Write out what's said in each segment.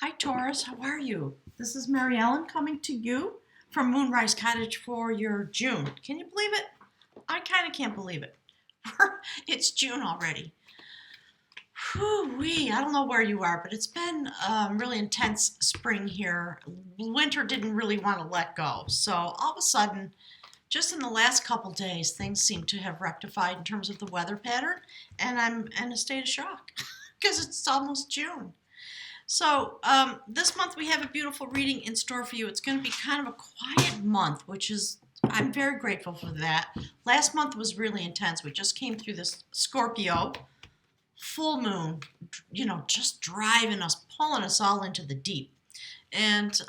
Hi Taurus, how are you? This is Mary Ellen coming to you from Moonrise Cottage for your June. Can you believe it? I kind of can't believe it. It's June already. Whew-wee. I don't know where you are, but it's been really intense spring here. Winter didn't really want to let go. So all of a sudden, just in the last couple days, things seem to have rectified in terms of the weather pattern, and I'm in a state of shock because it's almost June. So this month we have a beautiful reading in store for you. It's going to be kind of a quiet month, which is, I'm very grateful for that. Last month was really intense. We just came through this Scorpio full moon, just driving us, pulling us all into the deep. And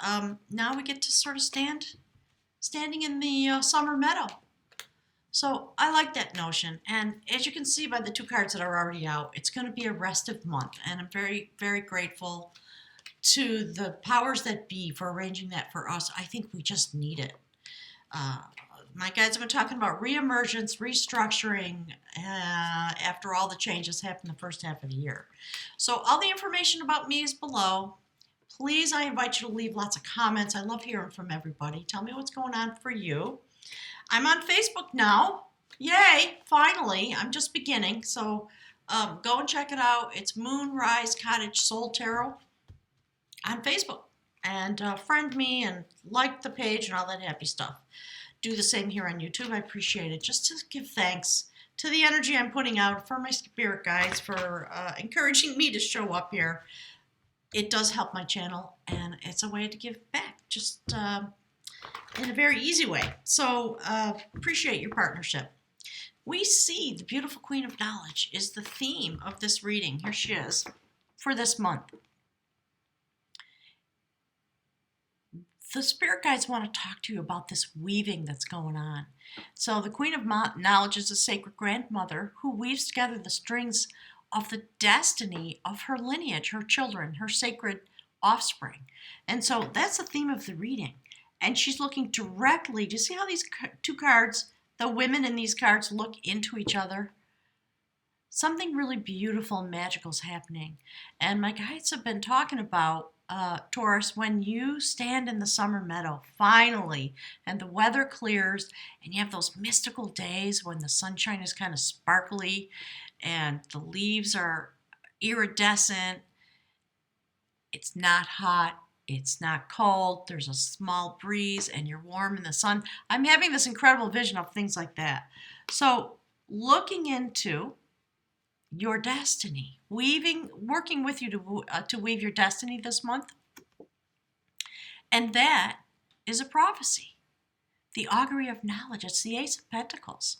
now we get to sort of standing in the summer meadow. So I like that notion. And as you can see by the two cards that are already out, it's going to be a restive month. And I'm very, very grateful to the powers that be for arranging that for us. I think we just need it. My guides have been talking about reemergence, restructuring after all the changes happened the first half of the year. So all the information about me is below. Please, I invite you to leave lots of comments. I love hearing from everybody. Tell me what's going on for you. I'm on Facebook now. Yay, finally. I'm just beginning. So go and check it out. It's Moonrise Cottage Soul Tarot on Facebook. And friend me and like the page and all that happy stuff. Do the same here on YouTube. I appreciate it. Just to give thanks to the energy I'm putting out, for my spirit guides, for encouraging me to show up here. It does help my channel, and it's a way to give back, just in a very easy way. So appreciate your partnership. We see the beautiful Queen of Knowledge is the theme of this reading. Here she is for this month. The spirit guides want to talk to you about this weaving that's going on. So the Queen of Knowledge is a sacred grandmother who weaves together the strings of the destiny of her lineage, her children, her sacred offspring. And so that's the theme of the reading. And she's looking directly, do you see how these two cards, the women in these cards, look into each other? Something really beautiful and magical is happening. And my guides have been talking about Taurus, when you stand in the summer meadow, finally, and the weather clears, and you have those mystical days when the sunshine is kind of sparkly, and the leaves are iridescent, it's not hot, it's not cold, there's a small breeze, and you're warm in the sun. I'm having this incredible vision of things like that. So looking into your destiny, working with you to weave your destiny this month. And that is a prophecy. The augury of knowledge. It's the Ace of Pentacles.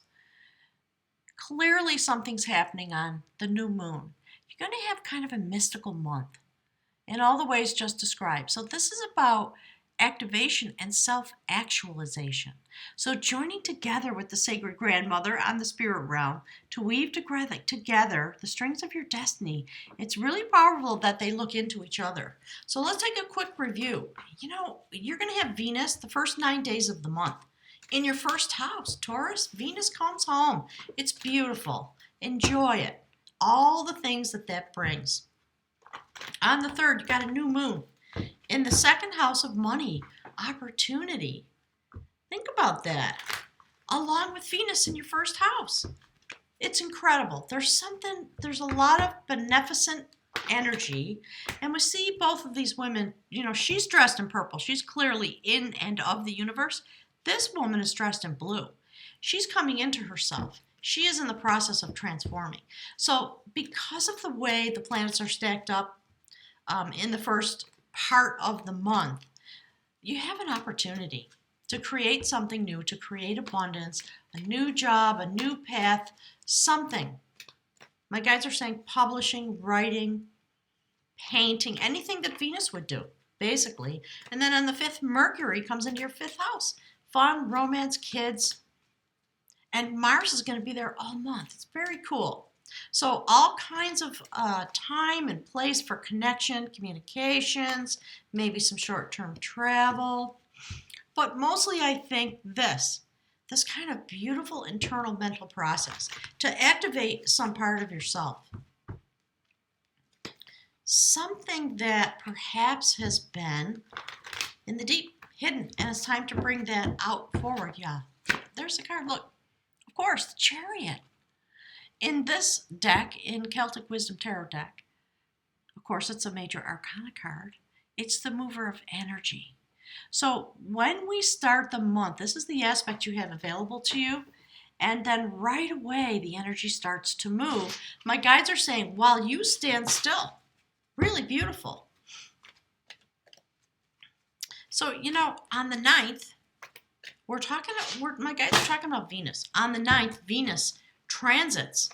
Clearly something's happening on the new moon. You're going to have kind of a mystical month in all the ways just described. So this is about activation and self-actualization. So joining together with the sacred grandmother on the spirit realm to weave together the strings of your destiny, it's really powerful that they look into each other. So let's take a quick review. You're going to have Venus the first 9 days of the month. In your first house, Taurus, Venus comes home. It's beautiful. Enjoy it. All the things that brings. On the 3rd, you got a new moon. In the second house of money, opportunity. Think about that. Along with Venus in your first house. It's incredible. There's a lot of beneficent energy. And we see both of these women, she's dressed in purple. She's clearly in and of the universe. This woman is dressed in blue. She's coming into herself. She is in the process of transforming. So because of the way the planets are stacked up in the first part of the month, you have an opportunity to create something new, to create abundance, a new job, a new path, something. My guides are saying publishing, writing, painting, anything that Venus would do, basically. And then on the 5th, Mercury comes into your 5th house. Fun, romance, kids. And Mars is going to be there all month. It's very cool. So all kinds of time and place for connection, communications, maybe some short-term travel. But mostly I think this kind of beautiful internal mental process to activate some part of yourself. something that perhaps has been in the deep, hidden, and it's time to bring that out forward. Yeah, there's the card. Look, of course, the Chariot. In this deck, in Celtic Wisdom Tarot deck, of course, it's a major arcana card. It's the mover of energy. So when we start the month, this is the aspect you have available to you. And then right away, the energy starts to move. My guides are saying, while you stand still. Really beautiful. So, on the 9th, my guides are talking about Venus. On the 9th, Venus transits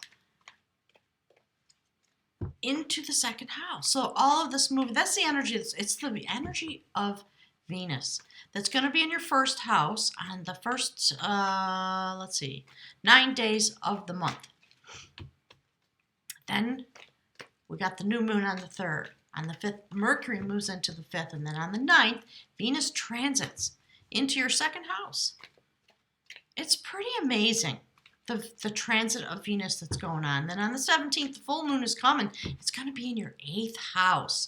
into the second house. So all of this movement, that's the energy. It's the energy of Venus that's going to be in your first house on the first, 9 days of the month. Then we got the new moon on the 3rd. On the 5th, Mercury moves into the 5th. And then on the 9th, Venus transits into your second house. It's pretty amazing, the transit of Venus that's going on. Then on the 17th, the full moon is coming. It's going to be in your 8th house.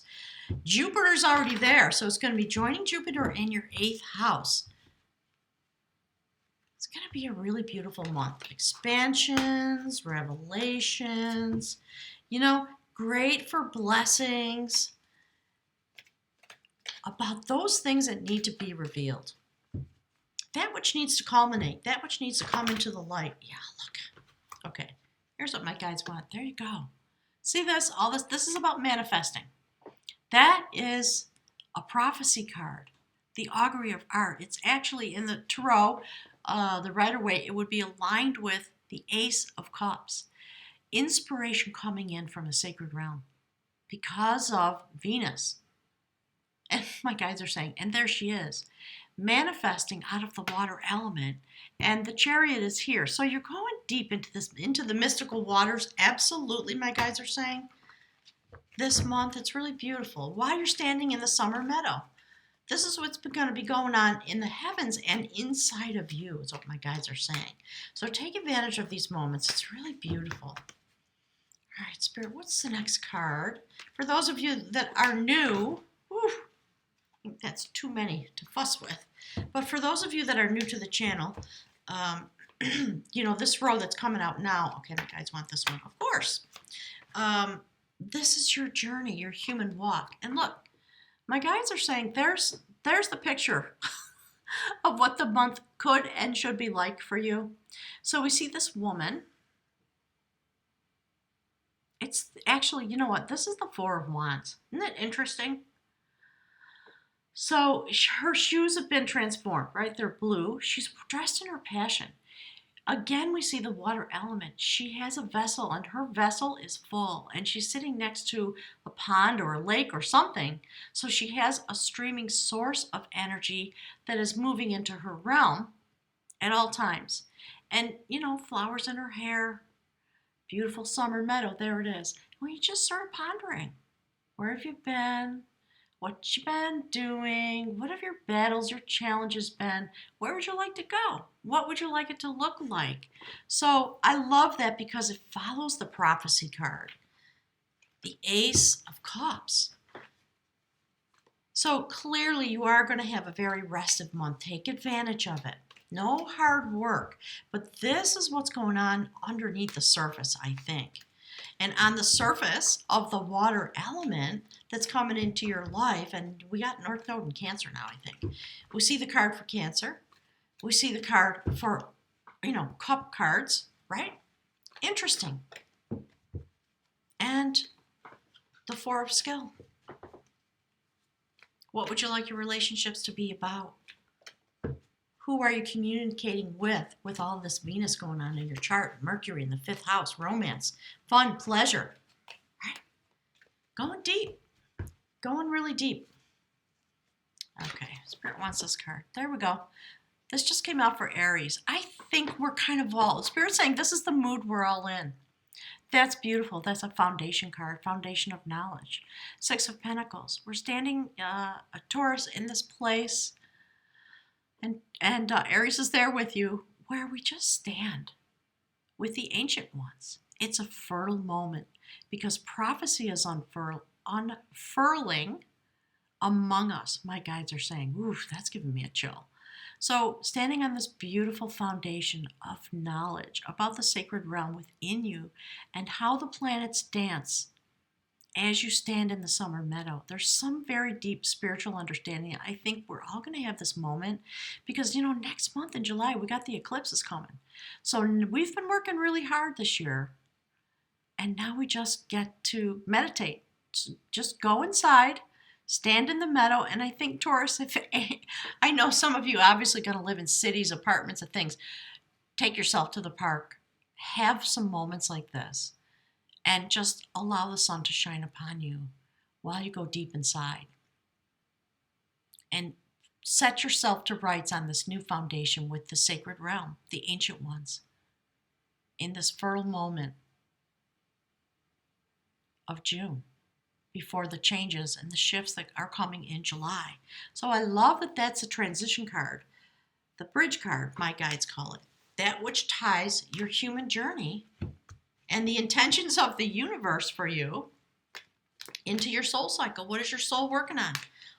Jupiter's already there, so it's going to be joining Jupiter in your 8th house. It's going to be a really beautiful month. Expansions, revelations, great for blessings about those things that need to be revealed. That which needs to culminate, that which needs to come into the light. Yeah, look. Okay, here's what my guides want. There you go. See this? All this. This is about manifesting. That is a prophecy card. The augury of art. It's actually in the Tarot, the Rider Waite, it would be aligned with the Ace of Cups. Inspiration coming in from the sacred realm because of Venus. And my guides are saying, and there she is, manifesting out of the water element, and the Chariot is here. So you're going deep into the mystical waters. Absolutely, my guides are saying. This month, it's really beautiful. While you're standing in the summer meadow, this is what's going to be going on in the heavens and inside of you, is what my guides are saying. So take advantage of these moments. It's really beautiful. All right, Spirit, what's the next card? For those of you that are new, that's too many to fuss with. But for those of you that are new to the channel, this row that's coming out now, okay, my guides want this one, of course. This is your journey, your human walk. And look, my guides are saying there's the picture of what the month could and should be like for you. So we see this woman. It's actually, you know what? This is the Four of Wands. Isn't that interesting? So her shoes have been transformed, right? They're blue. She's dressed in her passion. Again, we see the water element. She has a vessel, and her vessel is full, and she's sitting next to a pond or a lake or something. So she has a streaming source of energy that is moving into her realm at all times. And, flowers in her hair, beautiful summer meadow, there it is. Well, you just start pondering. Where have you been? What you been doing? What have your battles, your challenges been? Where would you like to go? What would you like it to look like? So I love that because it follows the prophecy card, the Ace of Cups. So clearly you are going to have a very rested month. Take advantage of it. No hard work. But this is what's going on underneath the surface, I think. And on the surface of the water element that's coming into your life, and we got North Node in Cancer now, I think. We see the card for Cancer. We see the card for, cup cards, right? Interesting. And the Four of Skill. What would you like your relationships to be about? Who are you communicating with all this Venus going on in your chart? Mercury in the 5th house, romance, fun, pleasure, right? Going deep, going really deep. Okay, Spirit wants this card. There we go. This just came out for Aries. I think we're kind of all, Spirit's saying this is the mood we're all in. That's beautiful. That's a foundation card, foundation of knowledge. 6 of Pentacles. We're standing, a Taurus in this place. And Aries is there with you, where we just stand with the ancient ones. It's a fertile moment because prophecy is unfurling among us. My guides are saying, oof, that's giving me a chill. So, standing on this beautiful foundation of knowledge about the sacred realm within you and how the planets dance as you stand in the summer meadow, there's some very deep spiritual understanding. I think we're all going to have this moment because, next month in July, we got the eclipses coming. So, we've been working really hard this year, and now we just get to meditate. Just go inside. Stand in the meadow, and I think, Taurus, I know some of you obviously going to live in cities, apartments, and things. Take yourself to the park. Have some moments like this, and just allow the sun to shine upon you while you go deep inside. And set yourself to rights on this new foundation with the sacred realm, the ancient ones, in this fertile moment of June, before the changes and the shifts that are coming in July. So I love that that's a transition card, the bridge card, my guides call it, that which ties your human journey and the intentions of the universe for you into your soul cycle. What is your soul working on?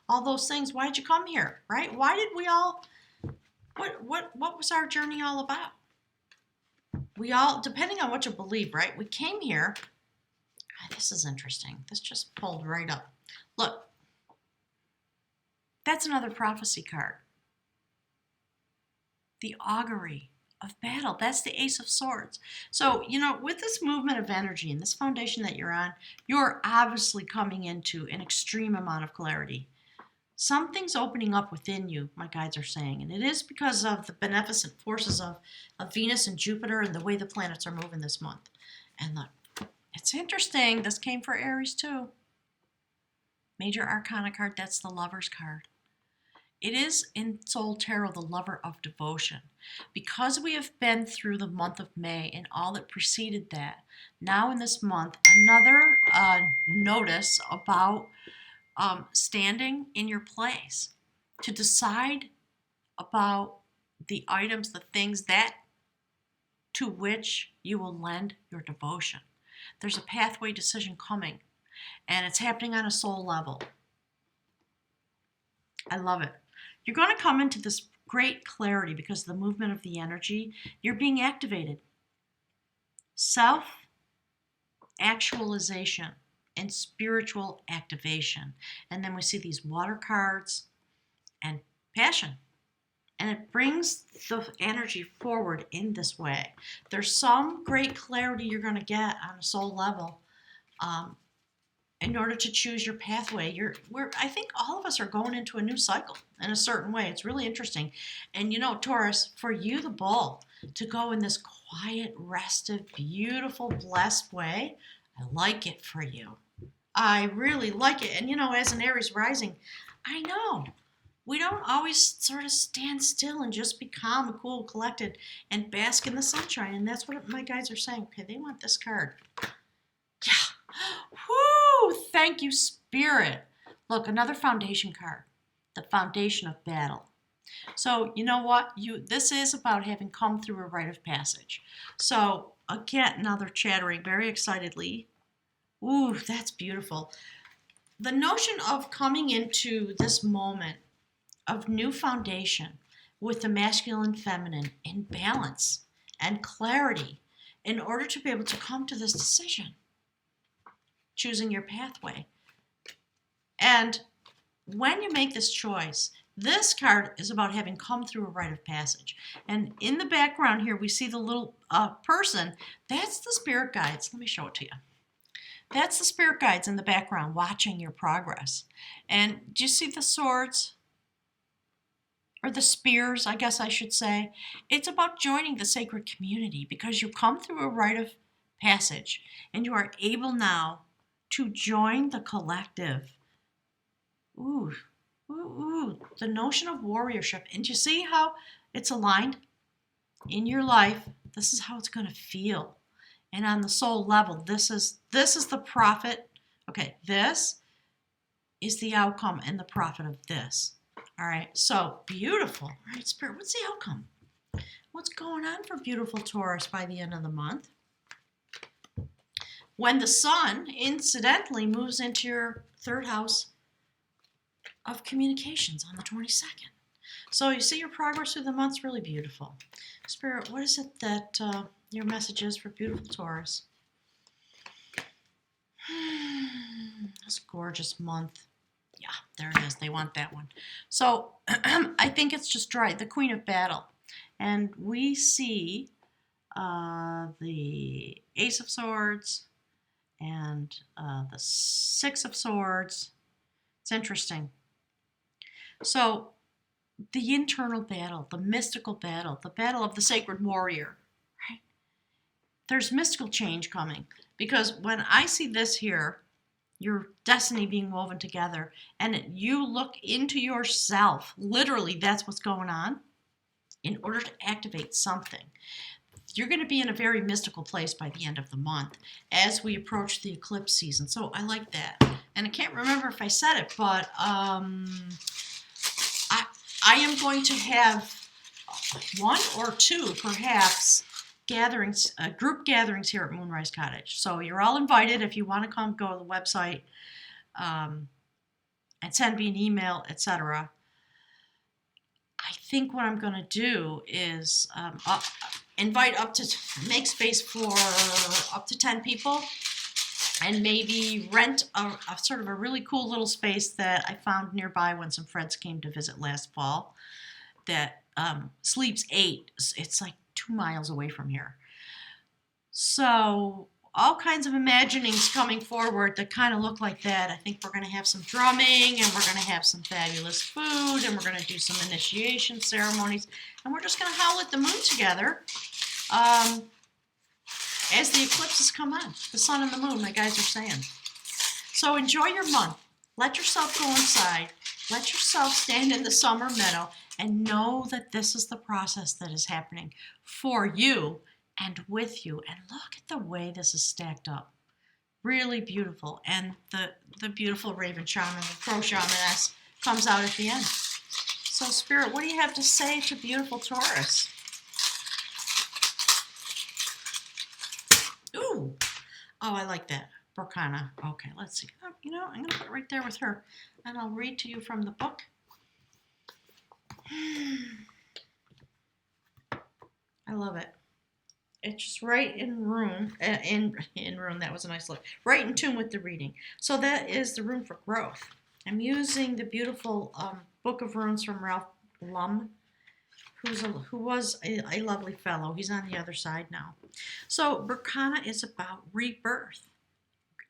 All those things. Why did you come here, right? Why did we all, what was our journey all about? We all, depending on what you believe, right? We came here. This is interesting. This just pulled right up. Look, that's another prophecy card. The augury of battle. That's the Ace of Swords. So, with this movement of energy and this foundation that you're on, you're obviously coming into an extreme amount of clarity. Something's opening up within you, my guides are saying, and it is because of the beneficent forces of Venus and Jupiter and the way the planets are moving this month. And look, it's interesting. This came for Aries too. Major Arcana card, that's the Lover's card. It is in Soul Tarot the Lover of Devotion. Because we have been through the month of May and all that preceded that, now in this month, another notice about standing in your place to decide about the items, the things that to which you will lend your devotion. There's a pathway decision coming, and it's happening on a soul level. I love it. You're going to come into this great clarity because of the movement of the energy. You're being activated. Self-actualization and spiritual activation. And then we see these water cards and passion. And it brings the energy forward in this way. There's some great clarity you're going to get on a soul level in order to choose your pathway. I think all of us are going into a new cycle in a certain way. It's really interesting. And Taurus, for you, the bull, to go in this quiet, rested, beautiful, blessed way, I like it for you. I really like it. And as an Aries rising, I know we don't always sort of stand still and just be calm and cool, collected, and bask in the sunshine. And that's what my guides are saying. Okay, they want this card. Yeah. Whoo! Thank you, Spirit. Look, another foundation card. The foundation of battle. So, you know what? This is about having come through a rite of passage. So, again, now they're chattering very excitedly. Ooh, that's beautiful. The notion of coming into this moment of new foundation with the masculine and feminine in balance and clarity in order to be able to come to this decision, choosing your pathway. And when you make this choice, this card is about having come through a rite of passage. And in the background here, we see the little person. That's the spirit guides. Let me show it to you. That's the spirit guides in the background watching your progress. And do you see the swords? Or the spears, I guess I should say. It's about joining the sacred community because you've come through a rite of passage and you are able now to join the collective. Ooh, the notion of warriorship. And you see how it's aligned in your life? This is how it's going to feel. And on the soul level, this is the profit. Okay, this is the outcome and the profit of this. All right, so beautiful. All right, Spirit, what's the outcome? What's going on for beautiful Taurus by the end of the month? when the sun incidentally moves into your third house of communications on the 22nd. So you see your progress through the month's really beautiful. Spirit, what is it that your message is for beautiful Taurus? This gorgeous month. Yeah, there it is. They want that one. So I think it's just right. The Queen of Battle. And we see the Ace of Swords and the Six of Swords. It's interesting. So the internal battle, the mystical battle, the battle of the sacred warrior, right? There's mystical change coming, because when I see this here, your destiny being woven together, and you look into yourself, literally that's what's going on, in order to activate something. You're going to be in a very mystical place by the end of the month as we approach the eclipse season. So I like that. And I can't remember if I said it, but I am going to have one or two, perhaps, gatherings, group gatherings here at Moonrise Cottage. So you're all invited. If you want to come, go to the website and send me an email, etc. I think what I'm going to do is make space for up to 10 people, and maybe rent a sort of a really cool little space that I found nearby when some friends came to visit last fall that sleeps 8. It's like 2 miles away from here. So all kinds of imaginings coming forward that kind of look like that. I think we're going to have some drumming, and we're going to have some fabulous food, and we're going to do some initiation ceremonies, and we're just going to howl at the moon together as the eclipses come on. The sun and the moon, my guys are saying. So enjoy your month. Let yourself go inside. Let yourself stand in the summer meadow and know that this is the process that is happening for you and with you. And look at the way this is stacked up. Really beautiful. And the beautiful raven shaman, the crow shamaness, comes out at the end. So Spirit, what do you have to say to beautiful Taurus? Ooh. Oh, I like that. Brocana. Okay, let's see. Oh, I'm going to put it right there with her. And I'll read to you from the book. I love it. It's just right in room, that was a nice look, right in tune with the reading. So that is the Room for Growth. I'm using the beautiful Book of Runes from Ralph Blum, who was a lovely fellow. He's on the other side now. So Brocana is about rebirth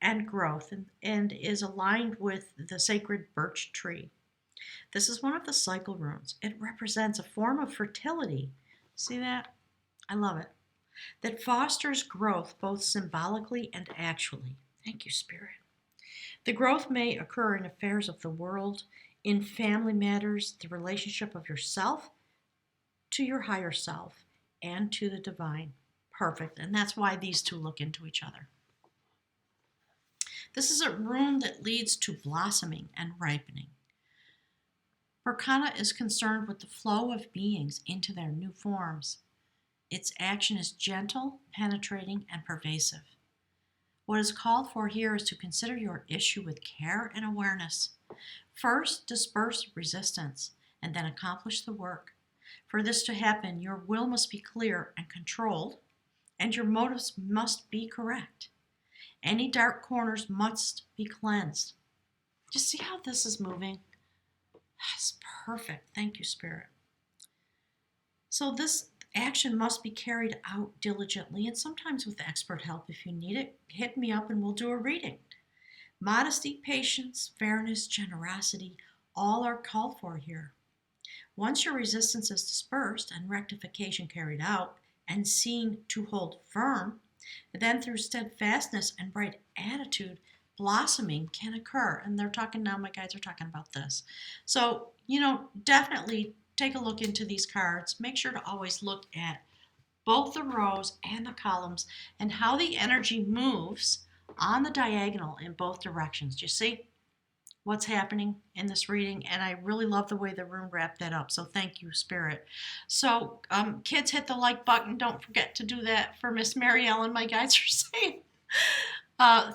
and growth, and is aligned with the sacred birch tree. This is one of the cycle runes. It represents a form of fertility. See that? I love it. That fosters growth both symbolically and actually. Thank you, Spirit. The growth may occur in affairs of the world, in family matters, the relationship of yourself to your higher self, and to the divine. Perfect. And that's why these two look into each other. This is a rune that leads to blossoming and ripening. Brocana is concerned with the flow of beings into their new forms. Its action is gentle, penetrating, and pervasive. What is called for here is to consider your issue with care and awareness. First, disperse resistance, and then accomplish the work. For this to happen, your will must be clear and controlled, and your motives must be correct. Any dark corners must be cleansed. Just see how this is moving? That's perfect. Thank you, Spirit. So this action must be carried out diligently, and sometimes with expert help if you need it. Hit me up and we'll do a reading. Modesty, patience, fairness, generosity, all are called for here. Once your resistance is dispersed and rectification carried out and seen to hold firm, then through steadfastness and bright attitude, blossoming can occur. And they're talking now, my guides are talking about this. So, definitely take a look into these cards. Make sure to always look at both the rows and the columns and how the energy moves on the diagonal in both directions. Do you see what's happening in this reading? And I really love the way the room wrapped that up. So thank you, Spirit. So kids, hit the like button. Don't forget to do that for Miss Mary Ellen, my guides are saying.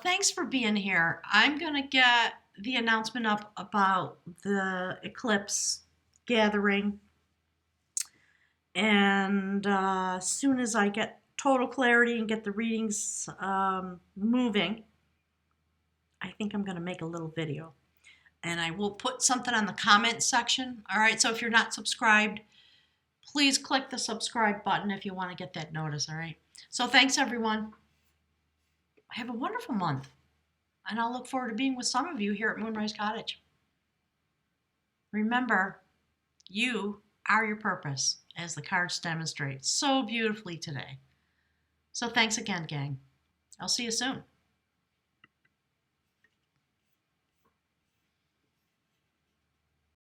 Thanks for being here. I'm going to get the announcement up about the eclipse gathering. And as soon as I get total clarity and get the readings moving, I think I'm going to make a little video. And I will put something on the comment section. All right, so if you're not subscribed, please click the subscribe button if you want to get that notice. All right. So thanks, everyone. Have a wonderful month. And I'll look forward to being with some of you here at Moonrise Cottage. Remember, you are your purpose, as the cards demonstrate so beautifully today. So thanks again, gang. I'll see you soon.